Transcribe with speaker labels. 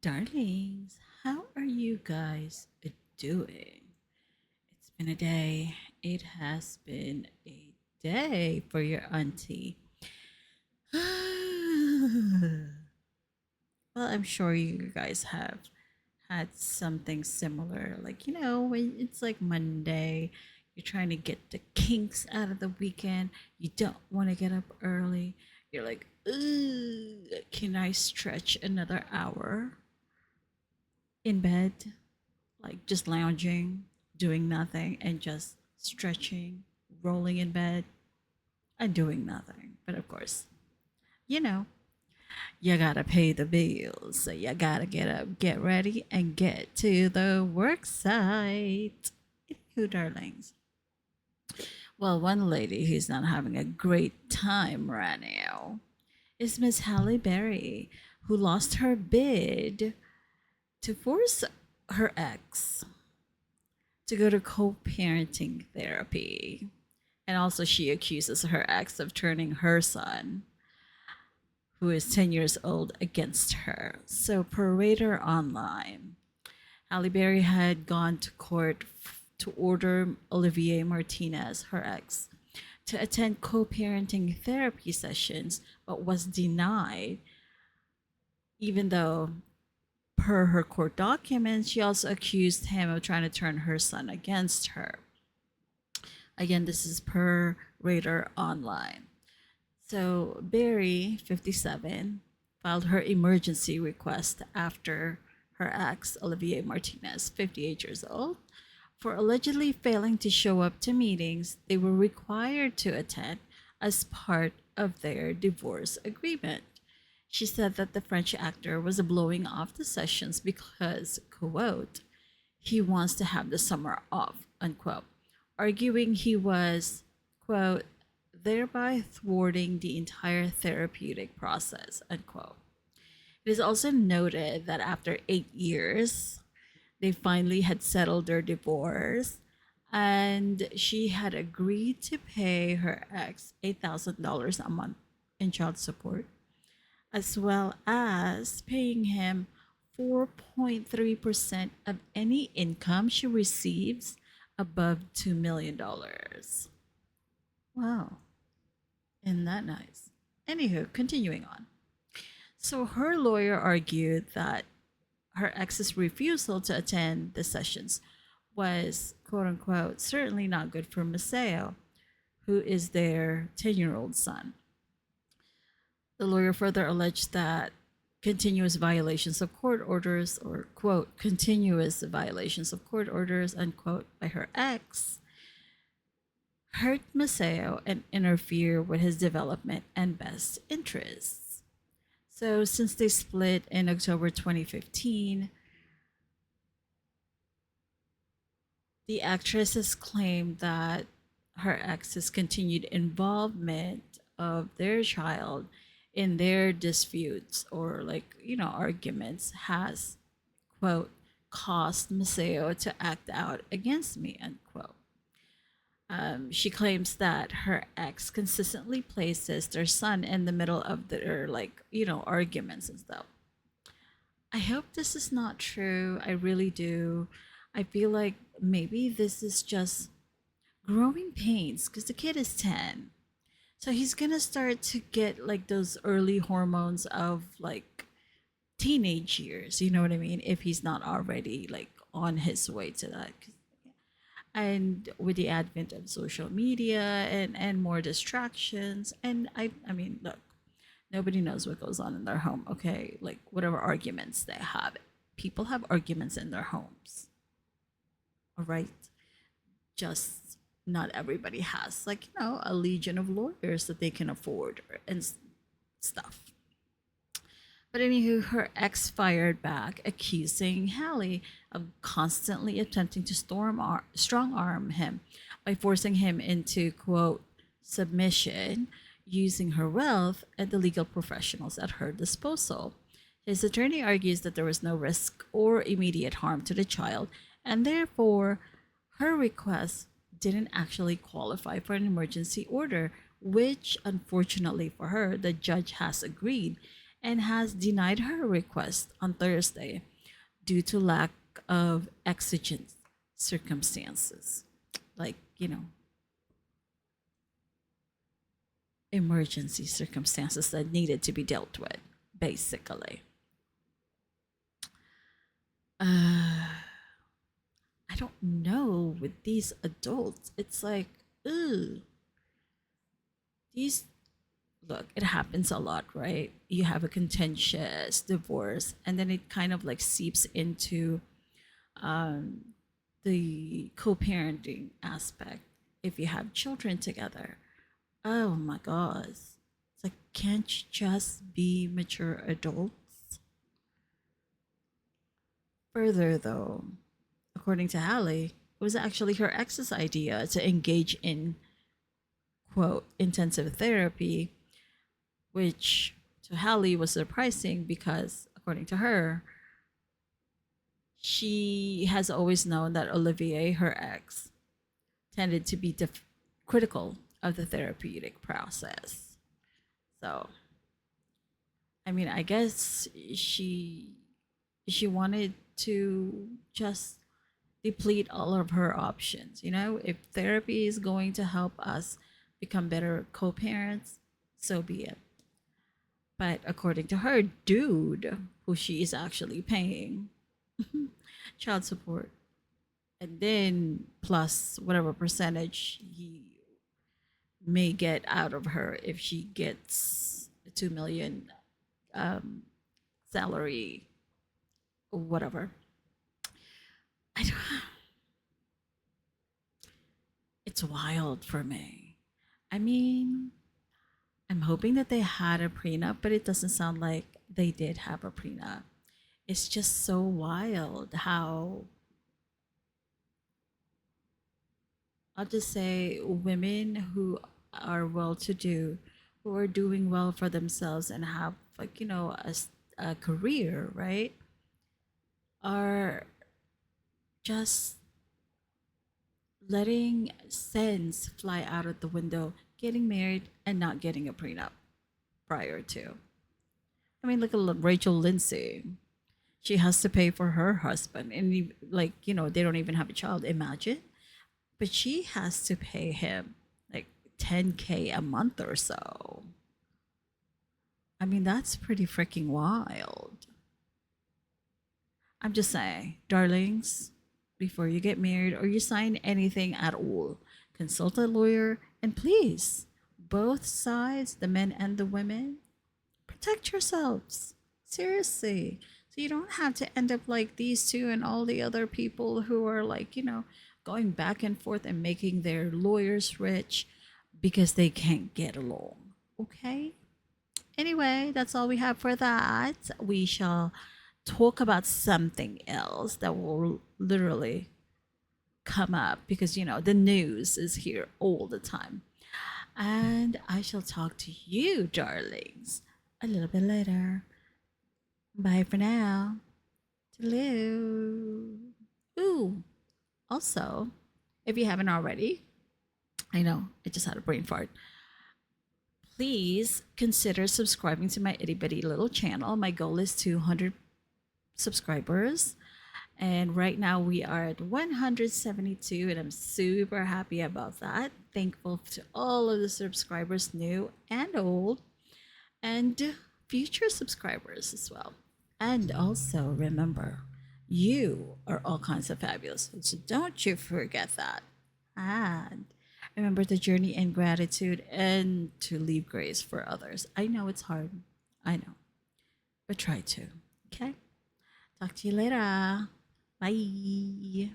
Speaker 1: Darlings, how are you guys doing? It's been a day. It has been a day for your auntie. Well, I'm sure you guys have had something similar. Like, when it's like Monday, you're trying to get the kinks out of the weekend. You don't want to get up early. You're like, ugh, can I stretch another hour in bed? Like just lounging, doing nothing, and just stretching, rolling in bed, and doing nothing. But of course, you know, you gotta pay the bills. So you gotta get up, get ready, and get to the work site. Anywho, darlings. Well, one lady who's not having a great time right now is Miss Halle Berry, who lost her bid to force her ex to go to co parenting therapy. And also, she accuses her ex of turning her son, who is 10 years old, against her. So, per Radar Online, Halle Berry had gone to court to order Olivier Martinez, her ex, to attend co parenting therapy sessions, but was denied, even though, per her court documents, she also accused him of trying to turn her son against her. Again, this is per Radar Online. So Barry, 57, filed her emergency request after her ex, Olivier Martinez, 58 years old, for allegedly failing to show up to meetings they were required to attend as part of their divorce agreement. She said that the French actor was blowing off the sessions because, quote, he wants to have the summer off, unquote, arguing he was, quote, thereby thwarting the entire therapeutic process, unquote. It is also noted that after 8 years, they finally had settled their divorce, and she had agreed to pay her ex $8,000 a month in child support, as well as paying him 4.3% of any income she receives above $2 million. Wow, isn't that nice? Anywho, continuing on. So her lawyer argued that her ex's refusal to attend the sessions was, quote unquote, certainly not good for Maceo, who is their 10-year-old son. The lawyer further alleged that continuous violations of court orders, or, quote, continuous violations of court orders, unquote, by her ex, hurt Maceo and interfere with his development and best interests. So, since they split in October 2015, the actress has claimed that her ex's continued involvement of their child in their disputes or, like, arguments has, quote, caused Maceo to act out against me, unquote. She claims that her ex consistently places their son in the middle of their, like, arguments and stuff. I hope this is not true. I really do. I feel like maybe this is just growing pains because the kid is 10. So he's going to start to get like those early hormones of like teenage years. You know what I mean? If he's not already like on his way to that. And with the advent of social media and more distractions. And I mean, look, nobody knows what goes on in their home, okay? Like whatever arguments they have. People have arguments in their homes. All right. Just not everybody has like, a legion of lawyers that they can afford and stuff. But anywho, her ex fired back, accusing Halle of constantly attempting to strong arm him by forcing him into, quote, submission, using her wealth and the legal professionals at her disposal. His attorney argues that there was no risk or immediate harm to the child, and therefore her request didn't actually qualify for an emergency order, which unfortunately for her, the judge has agreed. and has denied her request on Thursday due to lack of exigent circumstances. Like, emergency circumstances that needed to be dealt with, basically. I don't know with these adults. It's like, ooh, these look, it happens a lot, right? You have a contentious divorce, and then it kind of like seeps into um, the co parenting aspect if you have children together. Oh my gosh. It's like, can't you just be mature adults? Further, though, according to Halle, it was actually her ex's idea to engage in, quote, intensive therapy, which to Halle was surprising because, according to her, she has always known that Olivier, her ex, tended to be critical of the therapeutic process. So, I mean, I guess she wanted to just deplete all of her options. If therapy is going to help us become better co-parents, so be it. But according to her dude, who she is actually paying child support, and then plus whatever percentage he may get out of her if she gets a 2 million um, salary or whatever. I don't, it's wild for me. I mean, I'm hoping that they had a prenup, but it doesn't sound like they did have a prenup. It's just so wild how, I'll just say, women who are well to do, who are doing well for themselves and have, like, a career, right? Are just letting sense fly out of the window, getting married and not getting a prenup prior to. I mean, look at Rachel Lindsay. She has to pay for her husband, and like, they don't even have a child. Imagine, but she has to pay him like 10K a month or so. I mean, that's pretty freaking wild. I'm just saying, darlings, before you get married or you sign anything at all, consult a lawyer, and please, both sides, the men and the women, protect yourselves. Seriously. So you don't have to end up like these two and all the other people who are like, going back and forth and making their lawyers rich because they can't get along. Okay? Anyway, that's all we have for that. We shall talk about something else that will literally come up because, the news is here all the time. And I shall talk to you, darlings, a little bit later. Bye for now. Hello. Ooh, also, if you haven't already, I know I just had a brain fart. Please consider subscribing to my itty bitty little channel. My goal is 200 subscribers. And right now we are at 172, and I'm super happy about that. Thankful to all of the subscribers, new and old, and future subscribers as well. And also remember, you are all kinds of fabulous. So don't you forget that. And remember to journey in gratitude and to leave grace for others. I know it's hard. I know. But try to. Okay? Talk to you later. Bye.